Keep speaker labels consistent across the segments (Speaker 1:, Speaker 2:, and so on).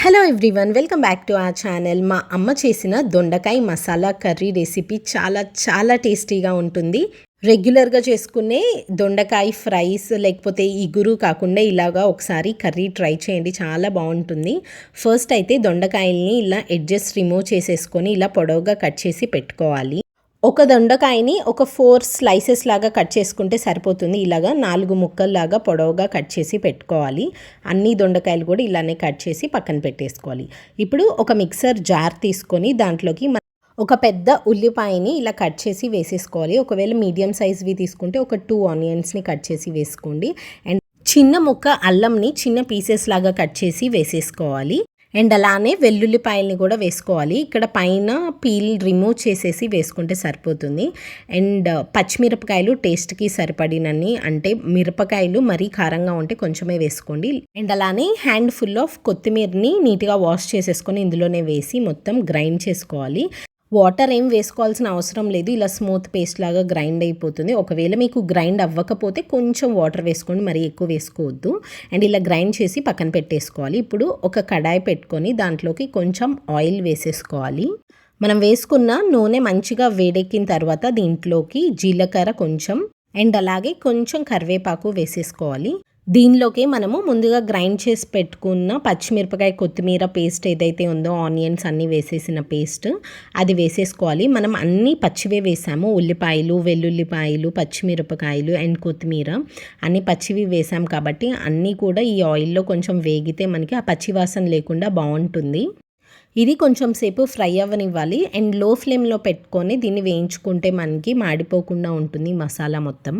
Speaker 1: Hello everyone, welcome back to our channel. మా అమ్మ చేసిన దొండకాయ మసాలా కర్రీ రెసిపీ చాలా చాలా టేస్టీగా ఉంటుంది. రెగ్యులర్గా చేసుకునే దొండకాయ ఫ్రైస్ లేకపోతే ఇగురు కాకుండా ఇలాగా ఒకసారి కర్రీ ట్రై చేయండి, చాలా బాగుంటుంది. ఫస్ట్ అయితే దొండకాయల్ని ఇలా ఎడ్జెస్ రిమూవ్ చేసేసుకొని ఇలా పొడవుగా కట్ చేసి పెట్టుకోవాలి. ఒక దొండకాయని ఒక 4 స్లైసెస్ లాగా కట్ చేసుకుంటే సరిపోతుంది. ఇలాగా 4 ముక్కల్లాగా పొడవుగా కట్ చేసి పెట్టుకోవాలి. అన్ని దొండకాయలు కూడా ఇలానే కట్ చేసి పక్కన పెట్టేసుకోవాలి. ఇప్పుడు ఒక మిక్సర్ జార్ తీసుకొని దాంట్లోకి ఒక పెద్ద ఉల్లిపాయని ఇలా కట్ చేసి వేసేసుకోవాలి. ఒకవేళ మీడియం సైజ్వి తీసుకుంటే ఒక 2 ఆనియన్స్ని కట్ చేసి వేసుకోండి. అండ్ చిన్న ముక్క అల్లంని చిన్న పీసెస్ లాగా కట్ చేసి వేసేసుకోవాలి. అండ్ అలానే వెల్లుల్లిపాయల్ని కూడా వేసుకోవాలి. ఇక్కడ పైన పీల్ రిమూవ్ చేసేసి వేసుకుంటే సరిపోతుంది. అండ్ పచ్చిమిరపకాయలు టేస్ట్కి సరిపడినన్ని, అంటే మిరపకాయలు మరీ కారంగా ఉంటే కొంచెమే వేసుకోండి. అండ్ అలానే హ్యాండ్ ఫుల్ ఆఫ్ కొత్తిమీరని నీట్గా వాష్ చేసేసుకొని ఇందులోనే వేసి మొత్తం గ్రైండ్ చేసుకోవాలి. వాటర్ ఏం వేసుకోవాల్సిన అవసరం లేదు, ఇలా స్మూత్ పేస్ట్ లాగా గ్రైండ్ అయిపోతుంది. ఒకవేళ మీకు గ్రైండ్ అవ్వకపోతే కొంచెం వాటర్ వేసుకోండి, మరీ ఎక్కువ వేసుకోవద్దు. అండ్ ఇలా గ్రైండ్ చేసి పక్కన పెట్టేసుకోవాలి. ఇప్పుడు ఒక కడాయి పెట్టుకొని దాంట్లోకి కొంచెం ఆయిల్ వేసేసుకోవాలి. మనం వేసుకున్న నూనె మంచిగా వేడెక్కిన తర్వాత దీంట్లోకి జీలకర్ర కొంచెం అండ్ అలాగే కొంచెం కరివేపాకు వేసేసుకోవాలి. దీనిలోకి మనము ముందుగా గ్రైండ్ చేసి పెట్టుకున్న పచ్చిమిరపకాయ కొత్తిమీర పేస్ట్ ఏదైతే ఉందో, ఆనియన్స్ అన్నీ వేసేసిన పేస్ట్ అది వేసేసుకోవాలి. మనం అన్నీ పచ్చివే వేసాము, ఉల్లిపాయలు, వెల్లుల్లిపాయలు, పచ్చిమిరపకాయలు అండ్ కొత్తిమీర అన్నీ పచ్చివి వేసాం కాబట్టి అన్నీ కూడా ఈ ఆయిల్లో కొంచెం వేగితే మనకి ఆ పచ్చివాసన లేకుండా బాగుంటుంది. ఇది కొంచెం సేపు ఫ్రై అవ్వనివ్వాలి. అండ్ లో ఫ్లేమ్లో పెట్టుకొని దీన్ని వేయించుకుంటే మనకి మాడిపోకుండా ఉంటుంది మసాలా మొత్తం.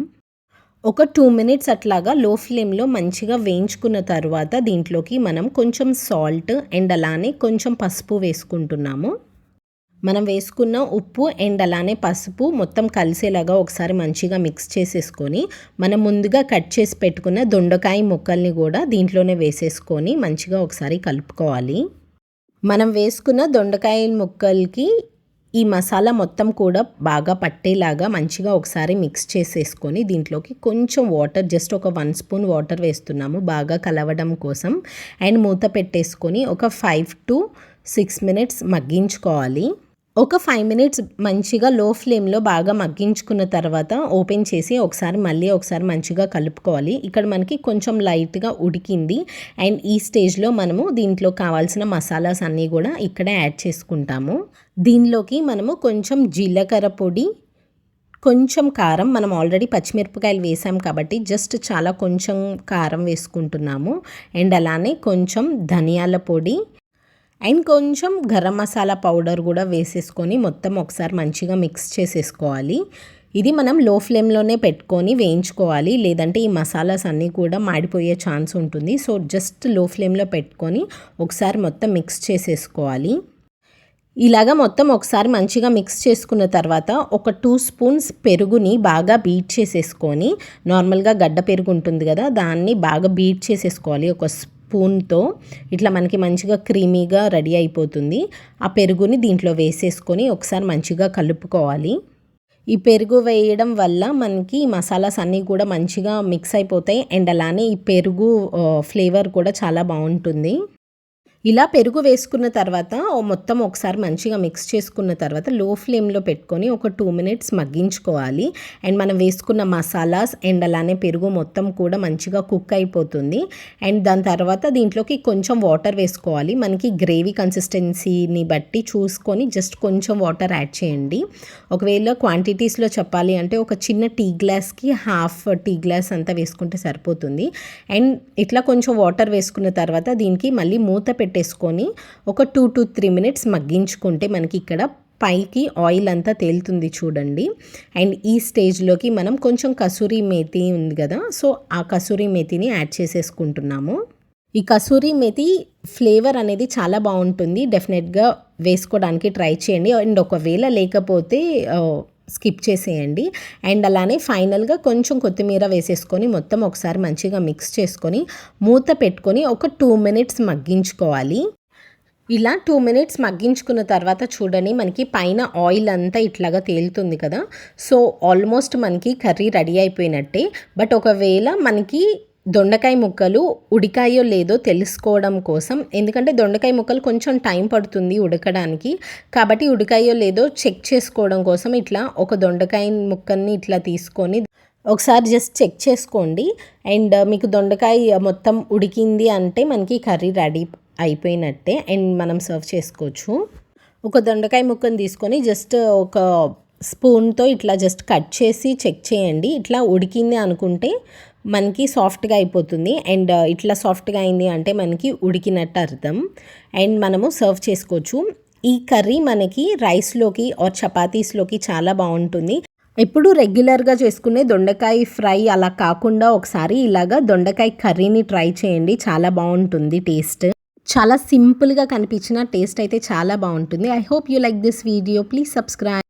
Speaker 1: ఒక 2 మినిట్స్ అట్లాగా లో ఫ్లేమ్లో మంచిగా వేయించుకున్న తర్వాత దీంట్లోకి మనం కొంచెం సాల్ట్ అండ్ అలానే కొంచెం పసుపు వేసుకుంటున్నాము. మనం వేసుకున్న ఉప్పు అండ్ అలానే పసుపు మొత్తం కలిసేలాగా ఒకసారి మంచిగా మిక్స్ చేసేసుకొని మనం ముందుగా కట్ చేసి పెట్టుకున్న దొండకాయ ముక్కల్ని కూడా దీంట్లోనే వేసేసుకొని మంచిగా ఒకసారి కలుపుకోవాలి. మనం వేసుకున్న దొండకాయ ముక్కలకి ఈ మసాలా మొత్తం కూడా బాగా పట్టేలాగా మంచిగా ఒకసారి మిక్స్ చేసేసుకొని దీంట్లోకి కొంచెం వాటర్, జస్ట్ ఒక 1 స్పూన్ వాటర్ వేస్తున్నాము బాగా కలవడం కోసం. అండ్ మూత పెట్టేసుకొని ఒక 5 to 6 మినిట్స్ మగ్గించుకోవాలి. ఒక 5 మినిట్స్ మంచిగా లో ఫ్లేమ్లో బాగా మగ్గించుకున్న తర్వాత ఓపెన్ చేసి మళ్ళీ ఒకసారి మంచిగా కలుపుకోవాలి. ఇక్కడ మనకి కొంచెం లైట్గా ఉడికింది. అండ్ ఈ స్టేజ్లో మనము దీంట్లో కావాల్సిన మసాలాస్ అన్నీ కూడా ఇక్కడే యాడ్ చేసుకుంటాము. దీనిలోకి మనము కొంచెం జీలకర్ర పొడి, కొంచెం కారం, మనం ఆల్రెడీ పచ్చిమిరపకాయలు వేసాం కాబట్టి జస్ట్ చాలా కొంచెం కారం వేసుకుంటున్నాము. అండ్ అలానే కొంచెం ధనియాల పొడి అండ్ కొంచెం గరం మసాలా పౌడర్ కూడా వేసేసుకొని మొత్తం ఒకసారి మంచిగా మిక్స్ చేసేసుకోవాలి. ఇది మనం లో ఫ్లేమ్లోనే పెట్టుకొని వేయించుకోవాలి, లేదంటే ఈ మసాలాస్ అన్నీ కూడా మాడిపోయే ఛాన్స్ ఉంటుంది. సో జస్ట్ లో ఫ్లేమ్లో పెట్టుకొని ఒకసారి మొత్తం మిక్స్ చేసేసుకోవాలి. ఇలాగా మొత్తం ఒకసారి మంచిగా మిక్స్ చేసుకున్న తర్వాత ఒక 2 స్పూన్స్ పెరుగుని బాగా బీట్ చేసేసుకొని, నార్మల్గా గడ్డ పెరుగు ఉంటుంది కదా, దాన్ని బాగా బీట్ చేసేసుకోవాలి. ఒక స్పూన్తో ఇట్లా మనకి మంచిగా క్రీమీగా రెడీ అయిపోతుంది. ఆ పెరుగుని దీంట్లో వేసేసుకొని ఒకసారి మంచిగా కలుపుకోవాలి. ఈ పెరుగు వేయడం వల్ల మనకి మసాలాస్ అన్నీ కూడా మంచిగా మిక్స్ అయిపోతాయి. అండ్ అలానే ఈ పెరుగు ఫ్లేవర్ కూడా చాలా బాగుంటుంది. ఇలా పెరుగు వేసుకున్న తర్వాత మొత్తం ఒకసారి మంచిగా మిక్స్ చేసుకున్న తర్వాత లో ఫ్లేమ్లో పెట్టుకొని ఒక 2 మినిట్స్ మగ్గించుకోవాలి. అండ్ మనం వేసుకున్న మసాలాస్ అండ్ అలానే పెరుగు మొత్తం కూడా మంచిగా కుక్ అయిపోతుంది. అండ్ దాని తర్వాత దీంట్లోకి కొంచెం వాటర్ వేసుకోవాలి. మనకి గ్రేవీ కన్సిస్టెన్సీని బట్టి చూసుకొని జస్ట్ కొంచెం వాటర్ యాడ్ చేయండి. ఒకవేళ క్వాంటిటీస్లో చెప్పాలి అంటే ఒక చిన్న టీ గ్లాస్కి హాఫ్ టీ గ్లాస్ అంతా వేసుకుంటే సరిపోతుంది. అండ్ ఇట్లా కొంచెం వాటర్ వేసుకున్న తర్వాత దీనికి మళ్ళీ మూత పెట్టేసుకొని ఒక 2 to 3 మినిట్స్ మగ్గించుకుంటే మనకి ఇక్కడ పైకి ఆయిల్ అంతా తేలుతుంది చూడండి. అండ్ ఈ స్టేజ్లోకి మనం కొంచెం కసూరి మేతి ఉంది కదా, సో ఆ కసూరి మేతిని యాడ్ చేసేసుకుంటున్నాము. ఈ కసూరి మేతి ఫ్లేవర్ అనేది చాలా బాగుంటుంది, డెఫినెట్గా వేసుకోవడానికి ట్రై చేయండి. అండ్ ఒకవేళ లేకపోతే స్కిప్ చేసేయండి. అండ్ అలానే ఫైనల్గా కొంచెం కొత్తిమీర వేసేసుకొని మొత్తం ఒకసారి మంచిగా మిక్స్ చేసుకొని మూత పెట్టుకొని ఒక 2 మినిట్స్ మగ్గించుకోవాలి. ఇలా 2 మినిట్స్ మగ్గించుకున్న తర్వాత చూడండి మనకి పైన ఆయిల్ అంతా ఇట్లాగా తేలుతుంది కదా, సో ఆల్మోస్ట్ మనకి కర్రీ రెడీ అయిపోయినట్టే. బట్ ఒకవేళ మనకి దొండకాయ ముక్కలు ఉడికాయో లేదో తెలుసుకోవడం కోసం, ఎందుకంటే దొండకాయ ముక్కలు కొంచెం టైం పడుతుంది ఉడకడానికి, కాబట్టి ఉడికాయో లేదో చెక్ చేసుకోవడం కోసం ఇట్లా ఒక దొండకాయ ముక్కల్ని ఇట్లా తీసుకొని ఒకసారి జస్ట్ చెక్ చేసుకోండి. అండ్ మీకు దొండకాయ మొత్తం ఉడికింది అంటే మనకి కర్రీ రెడీ అయిపోయినట్టే అండ్ మనం సర్వ్ చేసుకోవచ్చు. ఒక దొండకాయ ముక్కను తీసుకొని జస్ట్ ఒక స్పూన్తో ఇట్లా జస్ట్ కట్ చేసి చెక్ చేయండి. ఇట్లా ఉడికింది అనుకుంటే మనకి సాఫ్ట్గా అయిపోతుంది. అండ్ ఇట్లా సాఫ్ట్గా అయింది అంటే మనకి ఉడికినట్టు అర్థం. అండ్ మనము సర్వ్ చేసుకోవచ్చు. ఈ కర్రీ మనకి రైస్లోకి ఆర్ చపాతీస్లోకి చాలా బాగుంటుంది. ఎప్పుడు రెగ్యులర్గా చేసుకునే దొండకాయ ఫ్రై అలా కాకుండా ఒకసారి ఇలాగా దొండకాయ కర్రీని ట్రై చేయండి. చాలా బాగుంటుంది టేస్ట్. చాలా సింపుల్గా కనిపించిన టేస్ట్ అయితే చాలా బాగుంటుంది. I hope you like this video. Please subscribe.